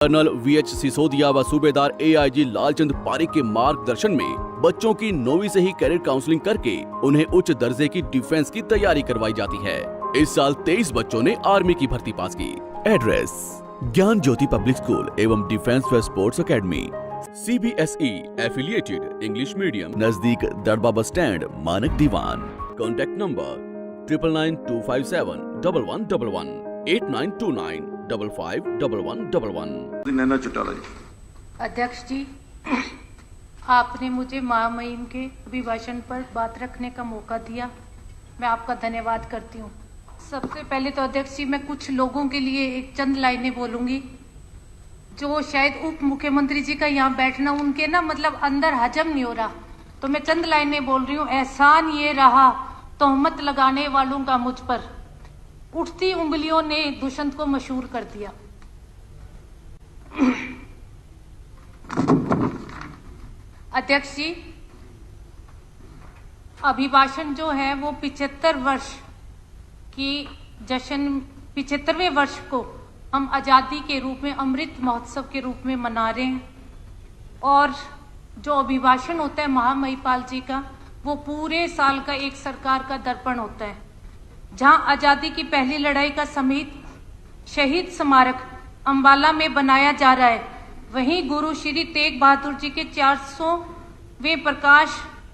Colonel VH Sisodia व सूबेदार AIG Lalchand Pareek के मार्गदर्शन में बच्चों की 9वीं से ही कैरियर काउंसलिंग करके उन्हें उच्च दर्जे की डिफेंस की तैयारी करवाई जाती है। इस साल 23 बच्चों ने आर्मी की भर्ती पास की। Address Gyan Jyoti public school एवं डिफेंस व sports academy, CBSE affiliated English medium, नजदीक Darba bus stand, Manak Diwan. Contact number 9992571111 8929551111। Naina Chautala ji. अध्यक्ष जी, आपने मुझे महामहिम के अभिभाषण पर बात रखने का मौका दिया, मैं आपका धन्यवाद करती हूँ। सबसे पहले तो अध्यक्ष जी, मैं कुछ लोगों के लिए एक चंद लाइनें बोलूंगी जो शायद उप मुख्यमंत्री जी का यहाँ बैठना उनके ना मतलब अंदर हजम नहीं हो रहा, तो मैं चंद लाइनें बोल रही हूँ। एहसान ये रहा तोहमत लगाने वालों का मुझ पर, उठती उंगलियों ने दुष्यंत को मशहूर कर दिया। अध्यक्ष जी, अभिभाषण जो है वो 75 वर्ष की जश्न, 75वें वर्ष को हम आजादी के रूप में, अमृत महोत्सव के रूप में मना रहे हैं। और जो अभिभाषण होता है महामहिपाल जी का, वो पूरे साल का एक सरकार का दर्पण होता है। जहां आजादी की पहली लड़ाई का समेत शहीद स्मारक अंबाला में बनाया जा रहा है, वहीं गुरु श्री तेग बहादुर जी के 400वें प्रकाश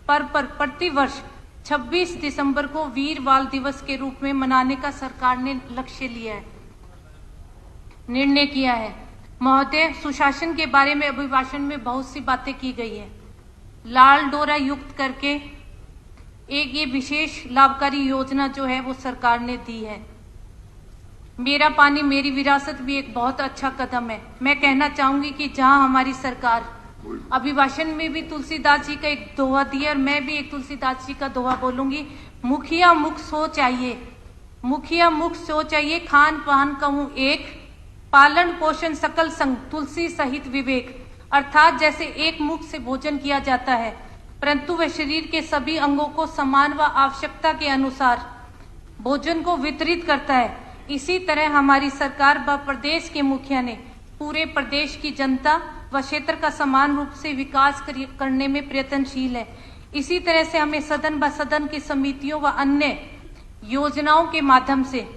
पर्व पर प्रतिवर्ष 26 दिसंबर को वीर बाल दिवस के रूप में मनाने का सरकार ने लक्ष्य लिया है, निर्णय किया है। महोदय, सुशासन के बारे में अभिभाषण में बहुत सी बातें की गई है। लाल डोरा युक्त करके एक ये विशेष लाभकारी योजना जो है वो सरकार ने दी है। मेरा पानी मेरी विरासत भी एक बहुत अच्छा कदम है। मैं कहना चाहूंगी कि जहां हमारी सरकार, अभिभाषण में भी तुलसीदास जी का एक दोहा दिया और मैं भी एक तुलसीदास जी का दोहा बोलूंगी। मुखिया मुख सो चाहिए, मुखिया मुख सो चाहिए, खान पान कहूं एक, पालन पोषण सकल संग, तुलसी सहित विवेक। अर्थात जैसे एक मुख से भोजन किया जाता है, परंतु वह शरीर के सभी अंगों को समान व आवश्यकता के अनुसार भोजन को वितरित करता है, इसी तरह हमारी सरकार व प्रदेश के मुखिया ने पूरे प्रदेश की जनता व क्षेत्र का समान रूप से विकास करने में प्रयत्नशील है। इसी तरह से हमें सदन व सदन की समितियों व अन्य योजनाओं के माध्यम से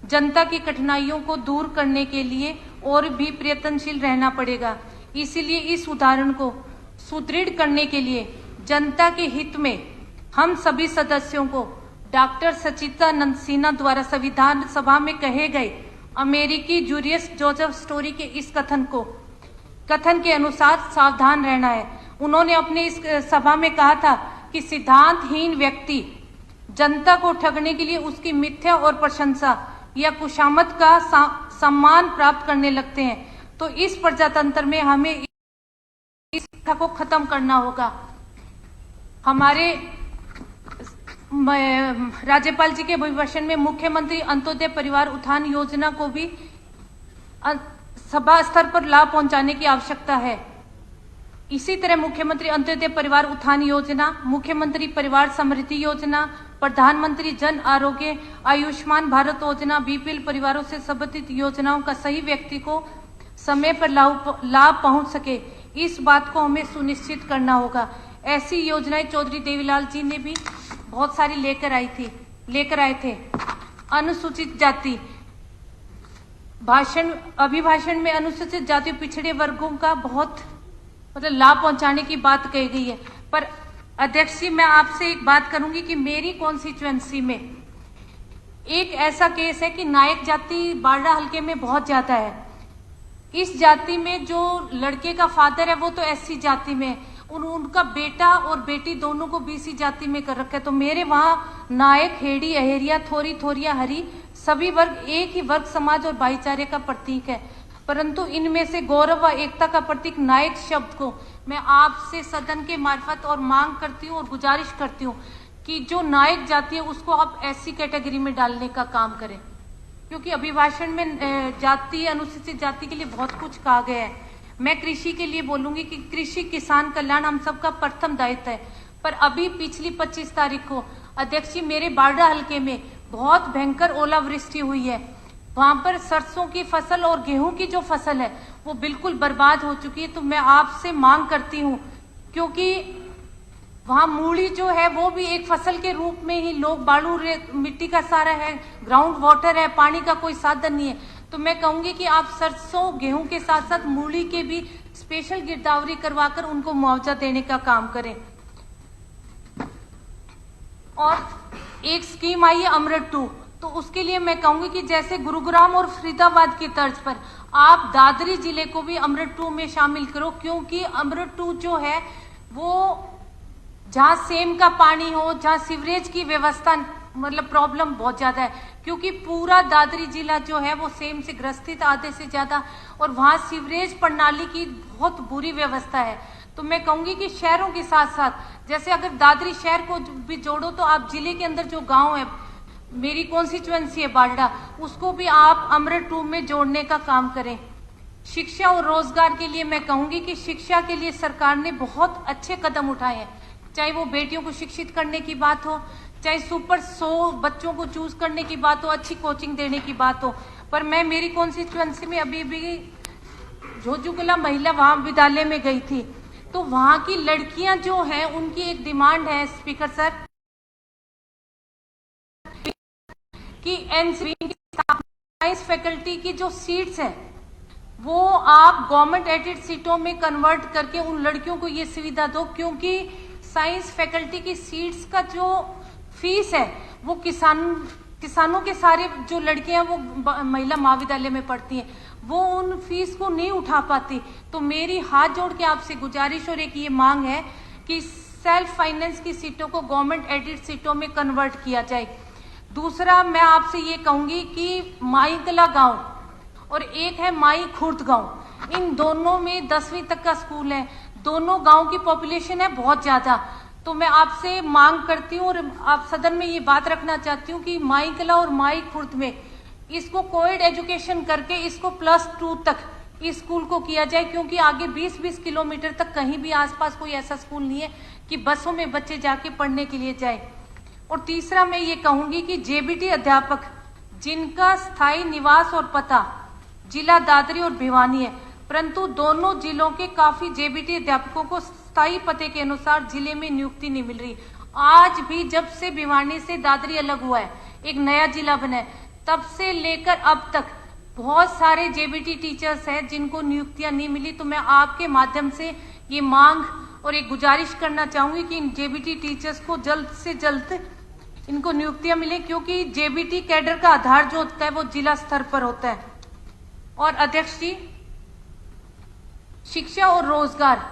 जनता की कठिनाइयों को दूर करने के लिए और भी प्रयत्नशील रहना पड़ेगा। इसीलिए इस उदाहरण को सुदृढ़ करने के लिए जनता के हित में हम सभी सदस्यों को डॉक्टर सचिदानंद सिन्हा द्वारा संविधान सभा में कहे गए अमेरिकी जूलियस जोसेफ स्टोरी के इस कथन के अनुसार सावधान रहना है। उन्होंने अपने इस सभा में कहा था कि सिद्धांतहीन व्यक्ति जनता को ठगने के लिए उसकी मिथ्या और प्रशंसा या खुशामद का सम्मान प्राप्त करने लगते हैं। तो इस प्रजातंत्र में हमें इस प्रथा को खत्म करना होगा। हमारे राज्यपाल जी के अभिभाषण में मुख्यमंत्री अंत्योदय परिवार उत्थान योजना को भी सभा स्तर पर लाभ पहुंचाने की आवश्यकता है। इसी तरह मुख्यमंत्री अंत्योदय परिवार उत्थान योजना, मुख्यमंत्री परिवार समृद्धि योजना, प्रधानमंत्री जन आरोग्य, आयुष्मान भारत योजना, बीपीएल परिवारों से संबंधित योजनाओं का सही व्यक्ति को समय पर लाभ पहुंच सके, इस बात को हमें सुनिश्चित करना होगा। ऐसी योजनाएं चौधरी देवीलाल जी ने भी बहुत सारी लेकर आए थे। अनुसूचित जाति अभिभाषण में अनुसूचित जाति पिछड़े वर्गों का बहुत लाभ पहुंचाने की बात कही गई है। पर अध्यक्ष जी, मैं आपसे एक बात करूंगी कि मेरी कॉन्स्टिट्यूएंसी में एक ऐसा केस है कि नायक जाति बारडा हल्के में बहुत ज्यादा है। इस जाति में जो लड़के का फादर है वो तो SC जाति में, उनका बेटा और बेटी दोनों को BC जाति में कर रखा है। तो मेरे वहाँ नायक, हेड़ी, अहेरिया, थोरी, थोरिया, हरी सभी वर्ग एक ही वर्ग समाज और भाईचारे का प्रतीक है। परंतु इनमें से गौरव व एकता का प्रतीक नायक शब्द को मैं आपसे सदन के मार्फत और मांग करती हूँ और गुजारिश करती हूँ कि जो नायक जाति है उसको आप SC कैटेगरी में डालने का काम करें, क्योंकि अभिभाषण में जाति, अनुसूचित जाति के लिए बहुत कुछ कहा गया है। मैं कृषि के लिए बोलूंगी कि कृषि किसान कल्याण हम सबका प्रथम दायित्व है। पर अभी पिछली 25 तारीख को अध्यक्ष जी मेरे बारडा हल्के में बहुत भयंकर ओलावृष्टि हुई है। वहां पर सरसों की फसल और गेहूं की जो फसल है वो बिल्कुल बर्बाद हो चुकी है। तो मैं आपसे मांग करती हूँ, क्योंकि वहाँ मूली जो है वो भी एक फसल के रूप में ही लोग, बालू मिट्टी का सारा है, ग्राउंड वाटर है, पानी का कोई साधन नहीं है। तो मैं कहूंगी कि आप सरसों गेहूं के साथ साथ मूली के भी स्पेशल गिरदावरी करवाकर उनको मुआवजा देने का काम करें। और एक स्कीम आई है अमृत 2, तो उसके लिए मैं कहूंगी कि जैसे गुरुग्राम और फरीदाबाद की तर्ज पर आप दादरी जिले को भी अमृत 2 में शामिल करो, क्योंकि अमृत 2 जो है वो जहाँ सेम का पानी हो, जहाँ सीवरेज की व्यवस्था मतलब प्रॉब्लम बहुत ज्यादा है, क्योंकि पूरा दादरी जिला जो है वो सेम से ग्रसित आधे से ज्यादा, और वहाँ सीवरेज प्रणाली की बहुत बुरी व्यवस्था है। तो मैं कहूंगी कि शहरों के साथ साथ जैसे अगर दादरी शहर को भी जोड़ो तो आप जिले के अंदर जो गांव है, मेरी कॉन्स्टिट्यूएंसी है बालडा, उसको भी आप अमृत 2 में जोड़ने का काम करें। शिक्षा और रोजगार के लिए मैं कहूंगी कि शिक्षा के लिए सरकार ने बहुत अच्छे कदम उठाए हैं, चाहे वो बेटियों को शिक्षित करने की बात हो, चाहे सुपर 100 बच्चों को चूज करने की बात हो, अच्छी कोचिंग देने की बात हो। पर मैं मेरी कॉन्स्टिट्यूएंसी में अभी भी झोझुकला महिला महाविद्यालय में गई थी, तो वहां की लड़कियां जो हैं उनकी एक डिमांड है स्पीकर सर कि साइंस फैकल्टी की जो सीट्स हैं वो आप गवर्नमेंट एडेड सीटों में कन्वर्ट करके उन लड़कियों को ये सुविधा दो, क्योंकि साइंस फैकल्टी की सीट्स का जो फीस है वो किसानों के सारे जो लड़कियां वो महिला महाविद्यालय में पढ़ती हैं वो उन फीस को नहीं उठा पाती। तो मेरी हाथ जोड़ के आपसे गुजारिश और एक ये मांग है कि सेल्फ फाइनेंस की सीटों को गवर्नमेंट एडेड सीटों में कन्वर्ट किया जाए। दूसरा मैं आपसे ये कहूंगी कि माईकला गांव और एक है माई खुर्द गांव, इन दोनों में 10वीं तक का स्कूल है, दोनों गांव की पॉपुलेशन है बहुत ज्यादा। तो मैं आपसे मांग करती हूँ और आप सदन में ये बात रखना चाहती हूँ कि माईकला और माई खुर्द में इसको कोएड एजुकेशन करके इसको +2 तक इस स्कूल को किया जाए, क्योंकि आगे 20-20 किलोमीटर तक कहीं भी आसपास कोई ऐसा स्कूल नहीं है कि बसों में बच्चे जाके पढ़ने के लिए जाए। और तीसरा मैं ये कहूंगी कि जेबीटी अध्यापक जिनका स्थायी निवास और पता जिला दादरी और भिवानी है, परंतु दोनों जिलों के काफी जेबीटी अध्यापकों को स्थायी पते के अनुसार जिले में नियुक्ति नहीं मिल रही। आज भी जब से भिवानी से दादरी अलग हुआ है, एक नया जिला बना है, तब से लेकर अब तक बहुत सारे जेबीटी टीचर्स हैं जिनको नियुक्तियां नहीं मिली। तो मैं आपके माध्यम से ये मांग और एक गुजारिश करना चाहूंगी कि इन जेबीटी टीचर्स को जल्द से जल्द इनको नियुक्तियां मिले, क्योंकि जेबीटी कैडर का आधार जो होता है वो जिला स्तर पर होता है। और अध्यक्ष जी, शिक्षा और रोजगार,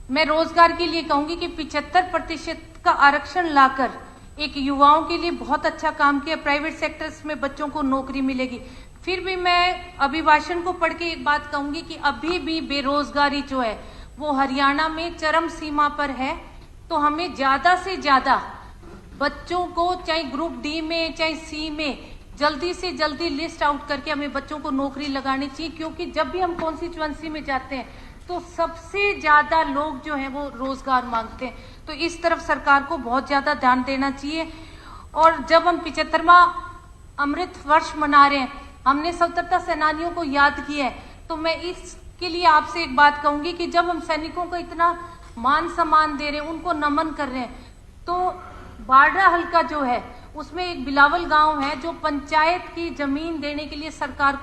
मैं रोजगार के लिए कहूंगी कि 75% का आरक्षण लाकर एक युवाओं के लिए बहुत अच्छा काम किया। प्राइवेट सेक्टर्स में बच्चों को नौकरी मिलेगी। फिर भी मैं अभिभाषण को पढ़ के एक बात कहूंगी कि अभी भी बेरोजगारी जो है वो हरियाणा में चरम सीमा पर है। तो हमें ज्यादा से ज्यादा बच्चों को चाहे ग्रुप डी में चाहे सी में जल्दी से जल्दी लिस्ट आउट करके हमें बच्चों को नौकरी लगानी चाहिए, क्योंकि जब भी हम कॉन्स्टिट्यूएंसी में जाते हैं तो सबसे ज्यादा लोग जो हैं वो रोजगार मांगते हैं। तो इस तरफ सरकार को बहुत ज्यादा ध्यान देना चाहिए। और जब हम 75वां अमृत वर्ष मना रहे हैं, हमने स्वतंत्रता सेनानियों को याद किया है, तो मैं इसके लिए आपसे एक बात कहूंगी कि जब हम सैनिकों को इतना मान सम्मान दे रहे हैं, उनको नमन कर रहे हैं, तो बारडा हल्का जो है उसमें एक बिलावल गांव है जो पंचायत की जमीन देने के लिए सरकार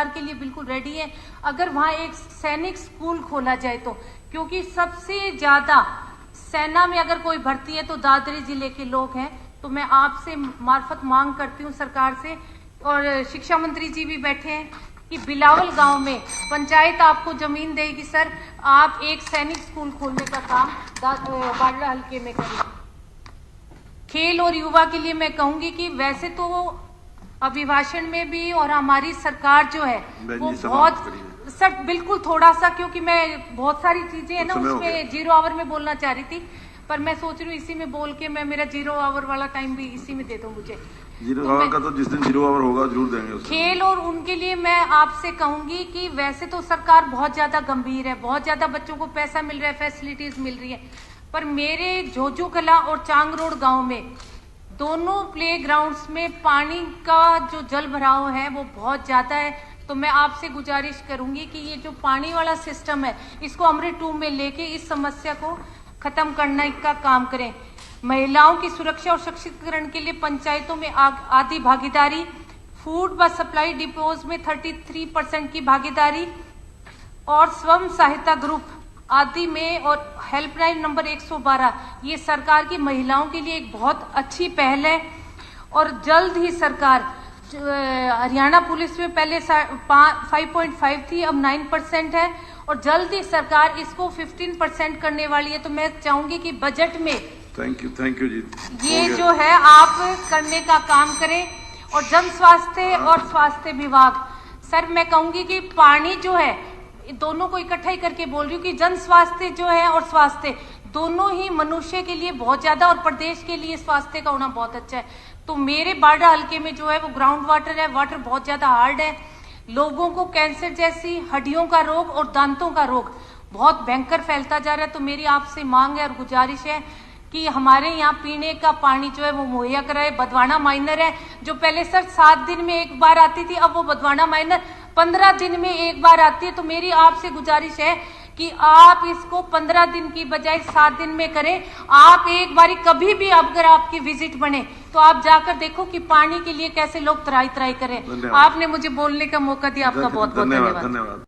के लिए बिल्कुल रेडी है, अगर वहां एक सैनिक स्कूल खोला जाए तो। क्योंकि सबसे ज्यादा सेना में अगर कोई भर्ती है तो दादरी जिले के लोग हैं। तो मैं आपसे मार्फत मांग करती हूँ सरकार से, और शिक्षा मंत्री जी भी बैठे हैं, कि बिलावल गांव में पंचायत आपको जमीन देगी सर, आप एक सैनिक स्कूल खोलने का काम बारडा हल्के में करें। खेल और युवा के लिए मैं कहूंगी कि वैसे तो अभिभाषण में भी और हमारी सरकार जो है वो बहुत सर बिल्कुल थोड़ा सा, क्योंकि मैं बहुत सारी चीजें है ना उसमें 0 आवर में बोलना चाह रही थी, पर मैं सोच रही हूँ इसी में बोल के मैं मेरा 0 आवर वाला टाइम भी इसी में दे दूं मुझे। 0 आवर का तो जिस दिन 0 आवर होगा जरूर देंगे उसको। खेल और उनके लिए मैं आपसे कहूंगी कि वैसे तो सरकार बहुत ज्यादा गंभीर है, बहुत ज्यादा बच्चों को पैसा मिल रहा है, फैसिलिटीज मिल रही है, पर मेरे झोझुकला और चांगरोड गांव में दोनों प्ले ग्राउंड्स में पानी का जो जल भराव है वो बहुत ज्यादा है। तो मैं आपसे गुजारिश करूंगी कि ये जो पानी वाला सिस्टम है इसको अमृत 2 में लेके इस समस्या को खत्म करने का काम करें। महिलाओं की सुरक्षा और सशक्तिकरण के लिए पंचायतों में आधी भागीदारी, फूड व सप्लाई डिपोज में 33% की भागीदारी और स्वयं सहायता ग्रुप आदि में और हेल्पलाइन नंबर 112 ये सरकार की महिलाओं के लिए एक बहुत अच्छी पहल है। और जल्द ही सरकार हरियाणा पुलिस में पहले 5.5 थी, अब 9% है और जल्द ही सरकार इसको 15% करने वाली है। तो मैं चाहूंगी कि बजट में थैंक यू जी। ये जो है आप करने का काम करें। और जन स्वास्थ्य और स्वास्थ्य विभाग, सर मैं कहूंगी कि पानी जो है दोनों को इकट्ठा ही करके बोल रही हूँ कि जन स्वास्थ्य जो है और स्वास्थ्य दोनों ही मनुष्य के लिए बहुत ज्यादा और प्रदेश के लिए स्वास्थ्य का होना बहुत अच्छा है। तो मेरे बारडा हल्के में जो है वो ग्राउंड वाटर है, वाटर बहुत ज्यादा हार्ड है। लोगों को कैंसर जैसी हड्डियों का रोग और दांतों का रोग बहुत भयंकर फैलता जा रहा है। तो मेरी आपसे मांग है और गुजारिश है कि हमारे यहाँ पीने का पानी जो है वो मुहैया कराए। बदवाना माइनर है जो पहले सर 7 दिन में एक बार आती थी, अब वो बदवाना माइनर 15 दिन में एक बार आती है। तो मेरी आपसे गुजारिश है कि आप इसको 15 दिन की बजाय 7 दिन में करें। आप एक बारी कभी भी अगर आपकी विजिट बने तो आप जाकर देखो कि पानी के लिए कैसे लोग त्राई करें। आपने मुझे बोलने का मौका दिया, आपका बहुत बहुत धन्यवाद।